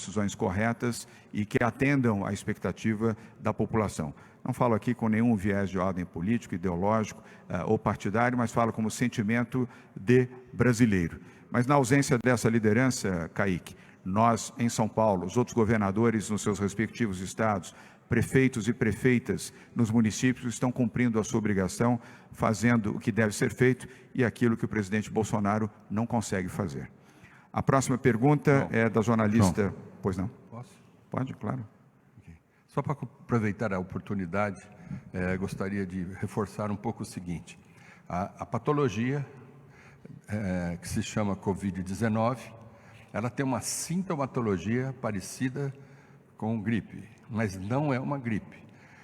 decisões corretas e que atendam à expectativa da população. Não falo aqui com nenhum viés de ordem político, ideológico ou partidário, mas falo como sentimento de brasileiro. Mas na ausência dessa liderança, Kaique, nós em São Paulo, os outros governadores nos seus respectivos estados, prefeitos e prefeitas nos municípios estão cumprindo a sua obrigação, fazendo o que deve ser feito e aquilo que o presidente Bolsonaro não consegue fazer. A próxima pergunta é da jornalista... João. Pois não? Posso? Pode, claro. Okay. Só para aproveitar a oportunidade, gostaria de reforçar um pouco o seguinte. A patologia, que se chama Covid-19, ela tem uma sintomatologia parecida com gripe, mas não é uma gripe.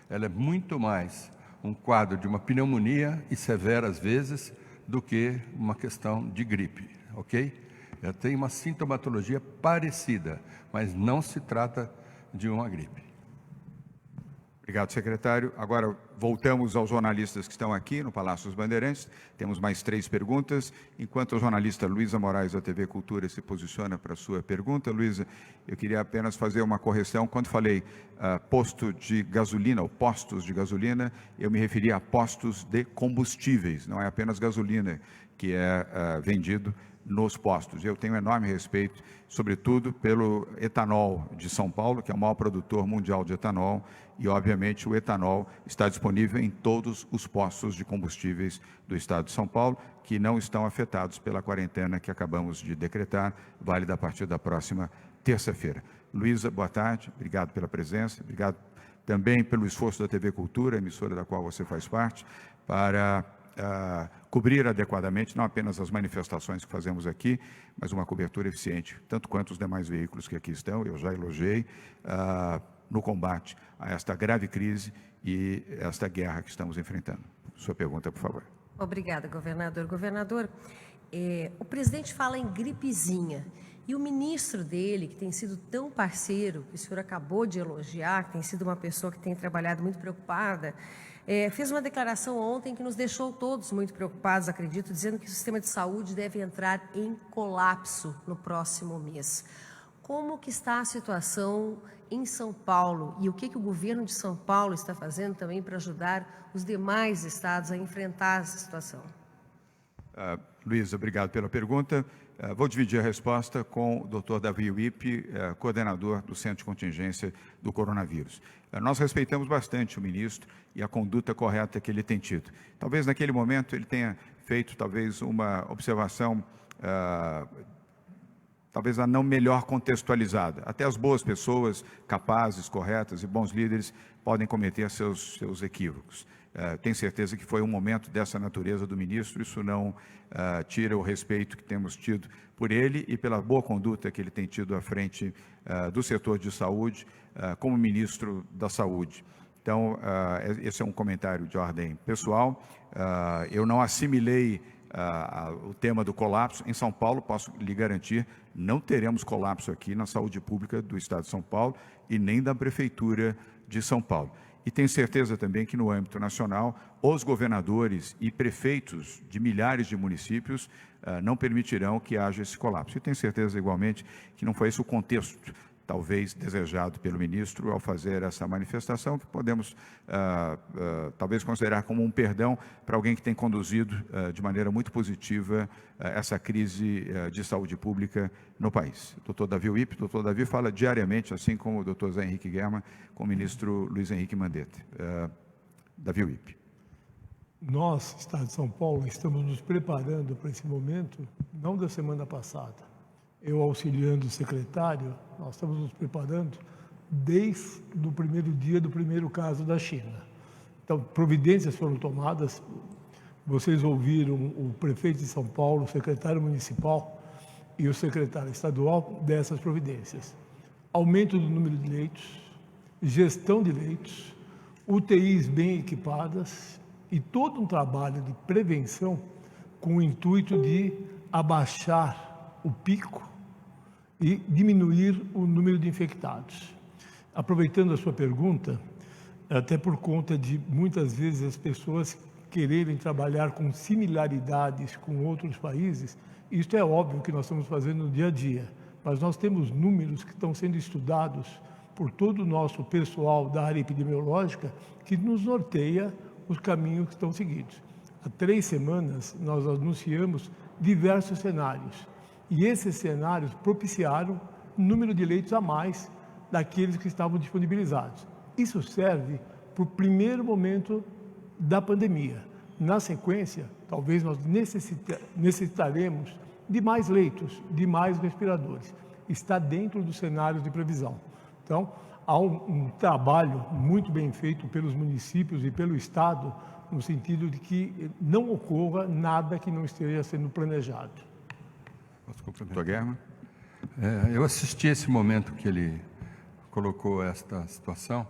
Ela é muito mais um quadro de uma pneumonia e severa às vezes do que uma questão de gripe, ok? Ela tem uma sintomatologia parecida, mas não se trata de uma gripe. Obrigado, secretário. Agora voltamos aos jornalistas que estão aqui no Palácio dos Bandeirantes. Temos mais 3 perguntas. Enquanto a jornalista Luísa Moraes, da TV Cultura, se posiciona para a sua pergunta, Luísa, eu queria apenas fazer uma correção. Quando falei posto de gasolina, ou postos de gasolina, eu me referi a postos de combustíveis. Não é apenas gasolina que é vendido nos postos. Eu tenho enorme respeito, sobretudo, pelo etanol de São Paulo, que é o maior produtor mundial de etanol, e, obviamente, o etanol está disponível em todos os postos de combustíveis do estado de São Paulo, que não estão afetados pela quarentena que acabamos de decretar, válida a partir da próxima terça-feira. Luísa, boa tarde, obrigado pela presença, obrigado também pelo esforço da TV Cultura, emissora da qual você faz parte, para cobrir adequadamente, não apenas as manifestações que fazemos aqui, mas uma cobertura eficiente, tanto quanto os demais veículos que aqui estão, eu já elogiei, no combate a esta grave crise e esta guerra que estamos enfrentando. Sua pergunta, por favor. Obrigada, governador. Governador, o presidente fala em gripezinha, e o ministro dele, que tem sido tão parceiro, que o senhor acabou de elogiar, que tem sido uma pessoa que tem trabalhado muito preocupada, fez uma declaração ontem que nos deixou todos muito preocupados, acredito, dizendo que o sistema de saúde deve entrar em colapso no próximo mês. Como que está a situação em São Paulo e o que o governo de São Paulo está fazendo também para ajudar os demais estados a enfrentar essa situação? Luísa, obrigado pela pergunta. Vou dividir a resposta com o Dr. Davi Wippe, coordenador do Centro de Contingência do Coronavírus. Nós respeitamos bastante o ministro e a conduta correta que ele tem tido. Talvez naquele momento ele tenha feito uma observação talvez a não melhor contextualizada. Até as boas pessoas, capazes, corretas e bons líderes podem cometer seus equívocos. Tenho certeza que foi um momento dessa natureza do ministro, isso não tira o respeito que temos tido por ele e pela boa conduta que ele tem tido à frente do setor de saúde, como ministro da Saúde. Então, esse é um comentário de ordem pessoal. Eu não assimilei o tema do colapso. Em São Paulo, posso lhe garantir, não teremos colapso aqui na saúde pública do estado de São Paulo e nem da Prefeitura de São Paulo. E tenho certeza também que no âmbito nacional, os governadores e prefeitos de milhares de municípios não permitirão que haja esse colapso. E tenho certeza igualmente que não foi esse o contexto talvez desejado pelo ministro ao fazer essa manifestação, que podemos talvez considerar como um perdão para alguém que tem conduzido de maneira muito positiva essa crise de saúde pública no país. Dr. Davi Wippe, Dr. Davi fala diariamente, assim como o Dr. Zé Henrique Guerra, com o ministro Luiz Henrique Mandetta. Davi Wippe. Nós, Estado de São Paulo, estamos nos preparando para esse momento, não da semana passada. Eu auxiliando o secretário, nós estamos nos preparando desde o primeiro dia do primeiro caso da China. Então, providências foram tomadas, vocês ouviram o prefeito de São Paulo, o secretário municipal e o secretário estadual dessas providências. Aumento do número de leitos, gestão de leitos, UTIs bem equipadas e todo um trabalho de prevenção com o intuito de abaixar o pico e diminuir o número de infectados. Aproveitando a sua pergunta, até por conta de muitas vezes as pessoas quererem trabalhar com similaridades com outros países, isso é óbvio que nós estamos fazendo no dia a dia, mas nós temos números que estão sendo estudados por todo o nosso pessoal da área epidemiológica que nos norteia os caminhos que estão seguidos. Há 3 semanas, nós anunciamos diversos cenários, e esses cenários propiciaram número de leitos a mais daqueles que estavam disponibilizados. Isso serve para o primeiro momento da pandemia. Na sequência, talvez nós necessitaremos de mais leitos, de mais respiradores. Está dentro dos cenários de previsão. Então, há um trabalho muito bem feito pelos municípios e pelo Estado, no sentido de que não ocorra nada que não esteja sendo planejado. Posso complementar? Doutor German? Eu assisti esse momento que ele colocou esta situação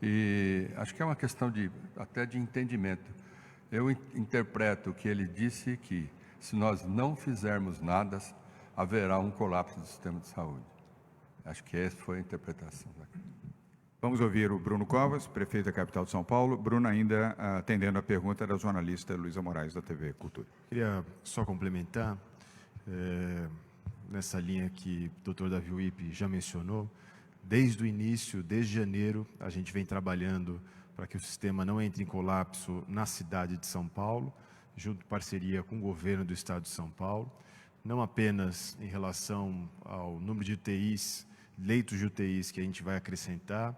e acho que é uma questão até de entendimento. Eu interpreto que ele disse que se nós não fizermos nada, haverá um colapso do sistema de saúde. Acho que essa foi a interpretação. Vamos ouvir o Bruno Covas, prefeito da capital de São Paulo. Bruno, ainda atendendo a pergunta da jornalista Luísa Moraes, da TV Cultura. Queria só complementar, nessa linha que o Dr. Davi Wippe já mencionou. Desde o início, desde janeiro, a gente vem trabalhando para que o sistema não entre em colapso na cidade de São Paulo, junto em parceria com o governo do estado de São Paulo, não apenas em relação ao número de UTIs, leitos de UTIs que a gente vai acrescentar,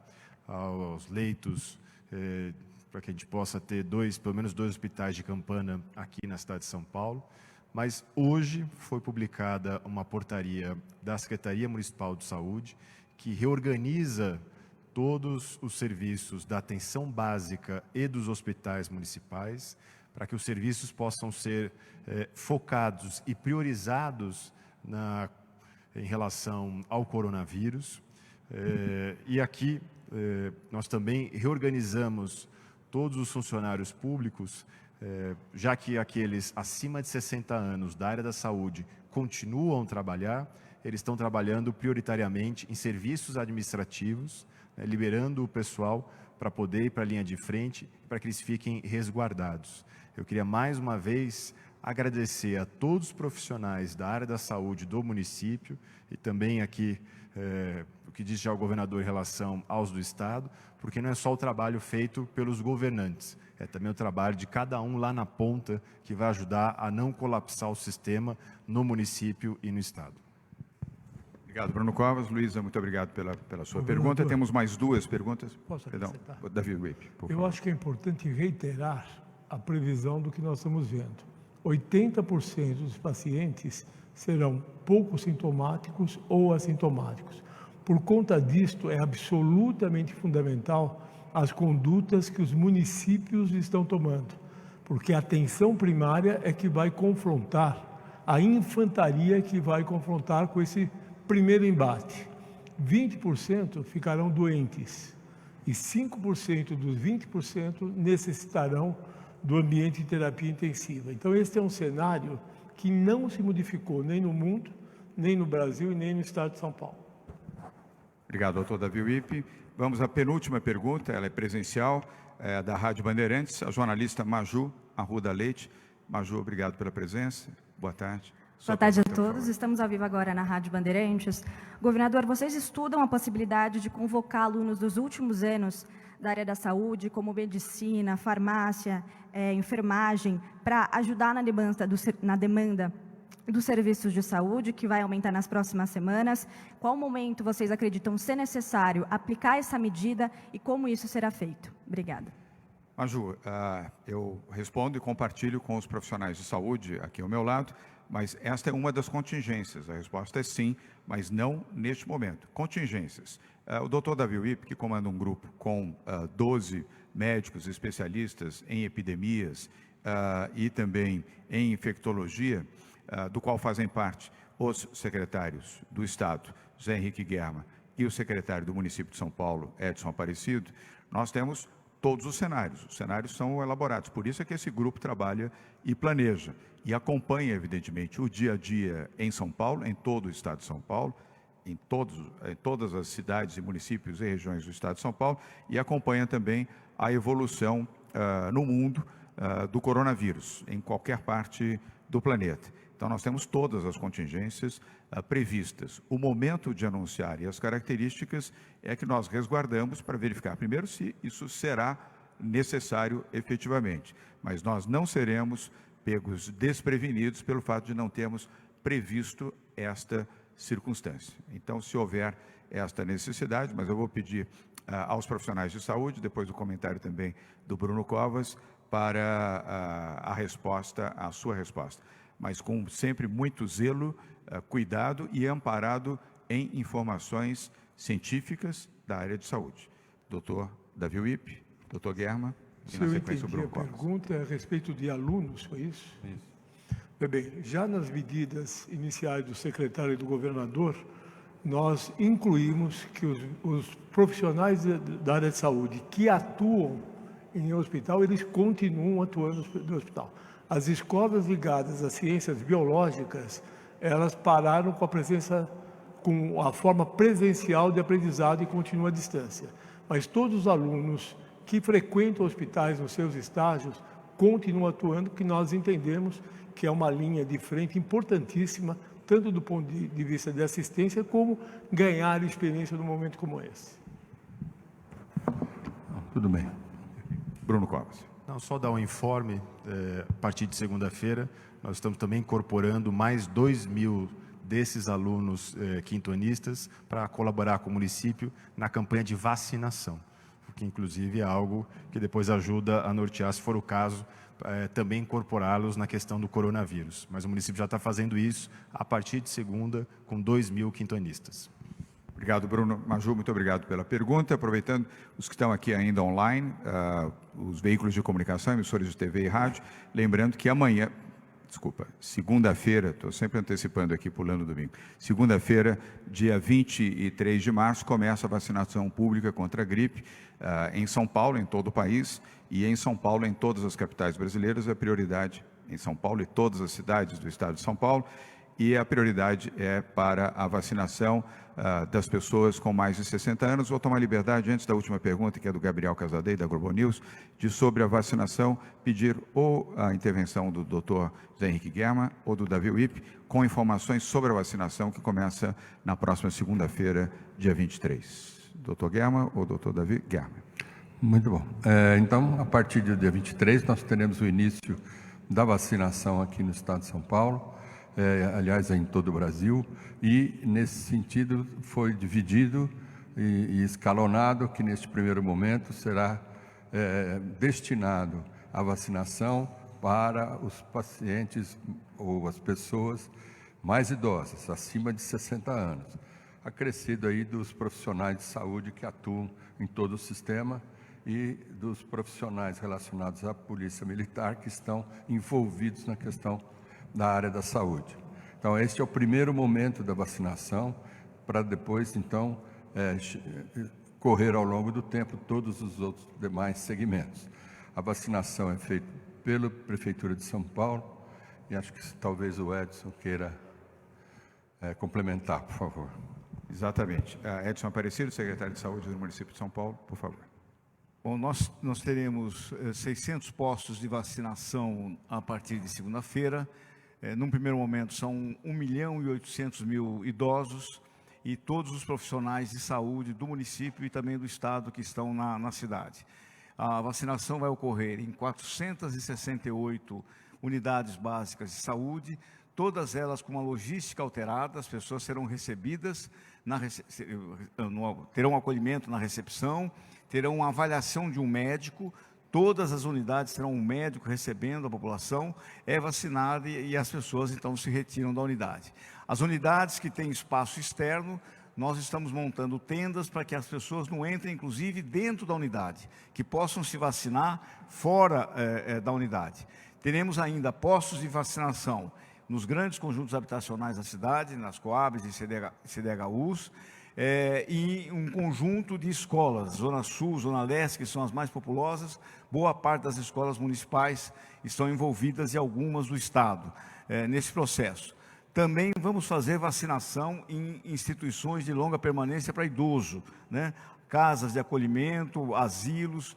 aos leitos para que a gente possa ter pelo menos dois hospitais de campana aqui na cidade de São Paulo, mas hoje foi publicada uma portaria da Secretaria Municipal de Saúde que reorganiza todos os serviços da atenção básica e dos hospitais municipais para que os serviços possam ser focados e priorizados em relação ao coronavírus. E aqui nós também reorganizamos todos os funcionários públicos, já que aqueles acima de 60 anos da área da saúde continuam a trabalhar, eles estão trabalhando prioritariamente em serviços administrativos, liberando o pessoal para poder ir para a linha de frente, para que eles fiquem resguardados. Eu queria mais uma vez agradecer a todos os profissionais da área da saúde do município e também aqui o que disse já o governador em relação aos do Estado, porque não é só o trabalho feito pelos governantes, é também o trabalho de cada um lá na ponta que vai ajudar a não colapsar o sistema no município e no Estado. Obrigado, Bruno Covas. Luísa, muito obrigado pela sua Governador, pergunta. Temos mais 2 perguntas. Posso acrescentar? Davi Wippe, por Eu favor. acho que é importante reiterar a previsão do que nós estamos vendo. 80% dos pacientes serão pouco sintomáticos ou assintomáticos. Por conta disto, é absolutamente fundamental as condutas que os municípios estão tomando, porque a atenção primária é que vai confrontar, a infantaria que vai confrontar com esse primeiro embate. 20% ficarão doentes e 5% dos 20% necessitarão do ambiente de terapia intensiva. Então, esse é um cenário que não se modificou nem no mundo, nem no Brasil e nem no estado de São Paulo. Obrigado, doutor Davi Wippe. Vamos à penúltima pergunta, ela é presencial, da Rádio Bandeirantes, a jornalista Maju Arruda Leite. Maju, obrigado pela presença. Boa tarde. Boa tarde a todos. Estamos ao vivo agora na Rádio Bandeirantes. Governador, vocês estudam a possibilidade de convocar alunos dos últimos anos da área da saúde, como medicina, farmácia, enfermagem, para ajudar na demanda dos serviços de saúde, que vai aumentar nas próximas semanas? Qual momento vocês acreditam ser necessário aplicar essa medida e como isso será feito? Obrigada. Maju, eu respondo e compartilho com os profissionais de saúde aqui ao meu lado, mas esta é uma das contingências. A resposta é sim, mas não neste momento. Contingências. O doutor Davi Wippe, que comanda um grupo com 12 médicos especialistas em epidemias e também em infectologia, do qual fazem parte os secretários do Estado, Zé Henrique German, e o secretário do município de São Paulo, Edson Aparecido, nós temos todos os cenários. Os cenários são elaborados, por isso é que esse grupo trabalha e planeja e acompanha, evidentemente, o dia a dia em São Paulo, em todo o estado de São Paulo, em todas as cidades e municípios e regiões do estado de São Paulo, e acompanha também a evolução no mundo do coronavírus, em qualquer parte do planeta. Então, nós temos todas as contingências previstas. O momento de anunciar e as características é que nós resguardamos para verificar, primeiro, se isso será necessário efetivamente. Mas nós não seremos pegos desprevenidos pelo fato de não termos previsto esta circunstância. Então, se houver esta necessidade, mas eu vou pedir aos profissionais de saúde, depois do comentário também do Bruno Covas, para a sua resposta. Mas com sempre muito zelo, cuidado e amparado em informações científicas da área de saúde. Doutor Davi Wippe, doutor Germa, e na sequência o Bruno Covas. A pergunta é a respeito de alunos, foi isso? Isso. Bem, já nas medidas iniciais do secretário e do governador, nós incluímos que os profissionais da área de saúde que atuam em hospital, eles continuam atuando no hospital. As escolas ligadas às ciências biológicas, elas pararam com a presença, com a forma presencial de aprendizado e continuam à distância. Mas todos os alunos que frequentam hospitais nos seus estágios continuam atuando, porque nós entendemos que é uma linha de frente importantíssima, tanto do ponto de vista de assistência, como ganhar experiência num momento como esse. Tudo bem. Bruno Covas. Não, só dar um informe, a partir de segunda-feira, nós estamos também incorporando mais 2.000 desses alunos quintonistas para colaborar com o município na campanha de vacinação, que inclusive é algo que depois ajuda a nortear, se for o caso, também incorporá-los na questão do coronavírus. Mas o município já está fazendo isso a partir de segunda, com 2.000 quintonistas. Obrigado, Bruno. Maju, muito obrigado pela pergunta. Aproveitando os que estão aqui ainda online, os veículos de comunicação, emissores de TV e rádio, lembrando que segunda-feira, estou sempre antecipando aqui, pulando domingo, segunda-feira, dia 23 de março, começa a vacinação pública contra a gripe em São Paulo, em todo o país, e em São Paulo, em todas as capitais brasileiras, a prioridade em São Paulo e todas as cidades do estado de São Paulo, e a prioridade é para a vacinação das pessoas com mais de 60 anos. Vou tomar liberdade, antes da última pergunta, que é do Gabriel Casadei, da Globo News, de sobre a vacinação, pedir ou a intervenção do Dr. Zé Henrique Germa ou do Davi Wippe, com informações sobre a vacinação que começa na próxima segunda-feira, dia 23. Dr. Germa ou Dr. Davi Germa? Muito bom. Então, a partir do dia 23, nós teremos o início da vacinação aqui no estado de São Paulo, aliás, em todo o Brasil, e nesse sentido foi dividido e escalonado que neste primeiro momento será destinado a vacinação para os pacientes ou as pessoas mais idosas, acima de 60 anos, acrescido aí dos profissionais de saúde que atuam em todo o sistema e dos profissionais relacionados à Polícia Militar que estão envolvidos na questão da área da saúde. Então, este é o primeiro momento da vacinação, para depois, então, correr ao longo do tempo todos os outros demais segmentos. A vacinação é feita pela Prefeitura de São Paulo, e acho que talvez o Edson queira complementar, por favor. Exatamente. Edson Aparecido, secretário de Saúde do município de São Paulo, por favor. Bom, nós teremos 600 postos de vacinação a partir de segunda-feira. Num primeiro momento, são 1.800.000 idosos e todos os profissionais de saúde do município e também do estado que estão na cidade. A vacinação vai ocorrer em 468 unidades básicas de saúde, todas elas com uma logística alterada. As pessoas serão recebidas, terão acolhimento na recepção, terão uma avaliação de um médico. Todas as unidades terão um médico recebendo a população, é vacinada e as pessoas então se retiram da unidade. As unidades que têm espaço externo, nós estamos montando tendas para que as pessoas não entrem, inclusive, dentro da unidade, que possam se vacinar fora da unidade. Teremos ainda postos de vacinação nos grandes conjuntos habitacionais da cidade, nas Coabs e CDHUs, e um conjunto de escolas, Zona Sul, Zona Leste, que são as mais populosas. Boa parte das escolas municipais estão envolvidas e algumas do Estado nesse processo. Também vamos fazer vacinação em instituições de longa permanência para idoso, né? Casas de acolhimento, asilos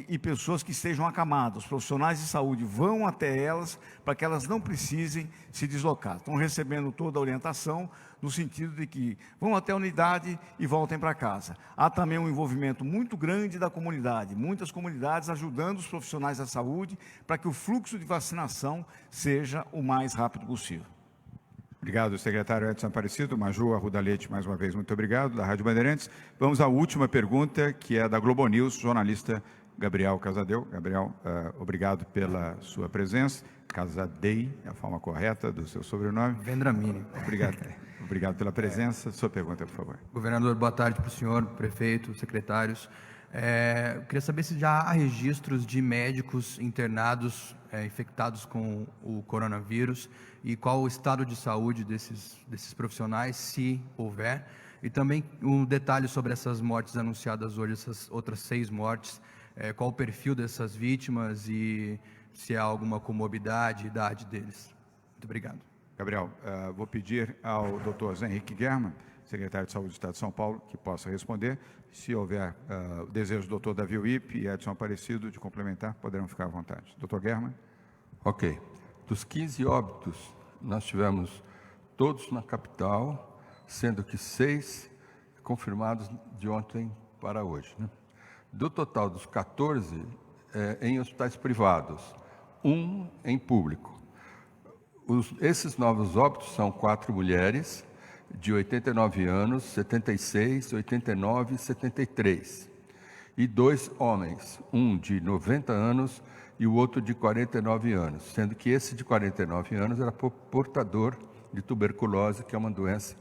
e pessoas que estejam acamadas. Os profissionais de saúde vão até elas para que elas não precisem se deslocar. Estão recebendo toda a orientação no sentido de que vão até a unidade e voltem para casa. Há também um envolvimento muito grande da comunidade, muitas comunidades ajudando os profissionais da saúde para que o fluxo de vacinação seja o mais rápido possível. Obrigado, secretário Edson Aparecido. Maju Arruda Leite, mais uma vez, muito obrigado, da Rádio Bandeirantes. Vamos à última pergunta, que é da Globo News, jornalista Gabriel Casadei. Gabriel, obrigado pela sua presença. Casadei, é a forma correta do seu sobrenome. Vendramini. Obrigado. Obrigado pela presença. Sua pergunta, por favor. Governador, boa tarde para o senhor, prefeito, secretários. Eu queria saber se já há registros de médicos internados infectados com o coronavírus e qual o estado de saúde desses profissionais, se houver. E também um detalhe sobre essas mortes anunciadas hoje, essas outras 6 mortes, qual o perfil dessas vítimas e se há alguma comorbidade, idade deles. Muito obrigado. Gabriel, vou pedir ao Dr. Zé Henrique Germann, secretário de Saúde do Estado de São Paulo, que possa responder. Se houver o desejo do Dr. Davi Uip e Edson Aparecido de complementar, poderão ficar à vontade. Dr. Germann. Ok. Dos 15 óbitos, nós tivemos todos na capital, sendo que 6 confirmados de ontem para hoje, né? Do total dos 14, em hospitais privados, 1 em público. Esses novos óbitos são 4 mulheres, de 89 anos, 76, 89 e 73. E 2 homens, um de 90 anos e o outro de 49 anos, sendo que esse de 49 anos era portador de tuberculose, que é uma doença,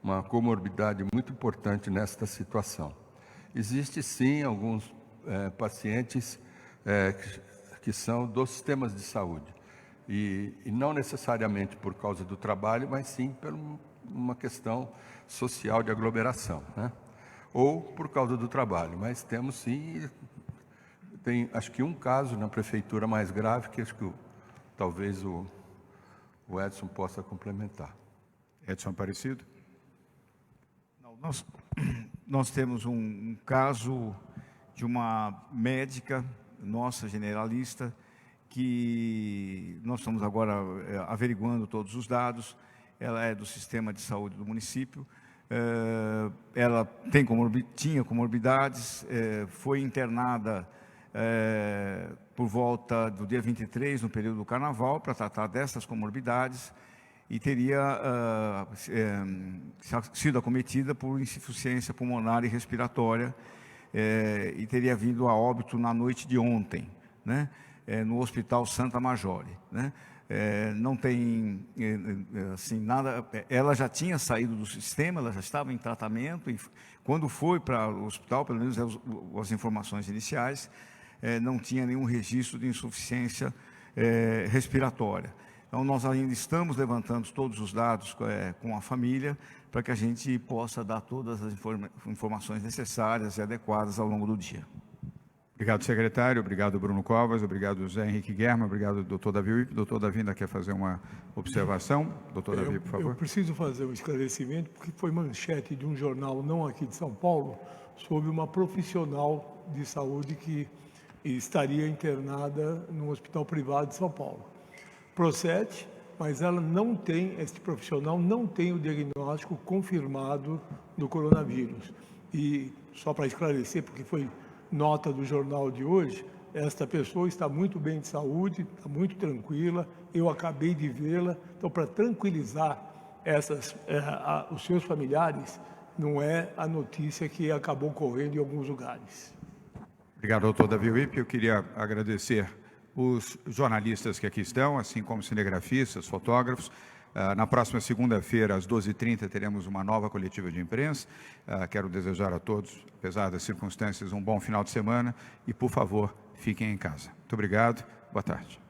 uma comorbidade muito importante nesta situação. Existe sim alguns pacientes que são dos sistemas de saúde, e não necessariamente por causa do trabalho, mas sim por uma questão social de aglomeração, né? Ou por causa do trabalho, mas temos sim, tem acho que um caso na prefeitura mais grave, que acho que talvez o Edson possa complementar. Edson Aparecido. Não, nós temos um caso de uma médica, nossa generalista, que nós estamos agora averiguando todos os dados. Ela é do sistema de saúde do município, ela tinha comorbidades, foi internada por volta do dia 23, no período do carnaval, para tratar dessas comorbidades, e teria sido acometida por insuficiência pulmonar e respiratória, e teria vindo a óbito na noite de ontem, né, no Hospital Santa Majore, né? Não tem assim nada. Ela já tinha saído do sistema, ela já estava em tratamento, e quando foi para o hospital, pelo menos as informações iniciais, não tinha nenhum registro de insuficiência respiratória. Então nós ainda estamos levantando todos os dados com a família, para que a gente possa dar todas as informações necessárias e adequadas ao longo do dia. Obrigado, secretário. Obrigado, Bruno Covas. Obrigado, Zé Henrique Germann. Obrigado, doutor Davi Uip. Doutor Davi ainda quer fazer uma observação. Doutor Davi, por favor. Eu preciso fazer um esclarecimento, porque foi manchete de um jornal, não aqui de São Paulo, sobre uma profissional de saúde que estaria internada num hospital privado de São Paulo. Procede, mas ela não tem, este profissional não tem o diagnóstico confirmado do coronavírus. E só para esclarecer, porque foi nota do jornal de hoje, esta pessoa está muito bem de saúde, está muito tranquila, eu acabei de vê-la. Então, para tranquilizar os seus familiares, não é a notícia que acabou correndo em alguns lugares. Obrigado, doutor Davi Uip. Eu queria agradecer os jornalistas que aqui estão, assim como cinegrafistas, fotógrafos. Na próxima segunda-feira, às 12h30, teremos uma nova coletiva de imprensa. Quero desejar a todos, apesar das circunstâncias, um bom final de semana e, por favor, fiquem em casa. Muito obrigado. Boa tarde.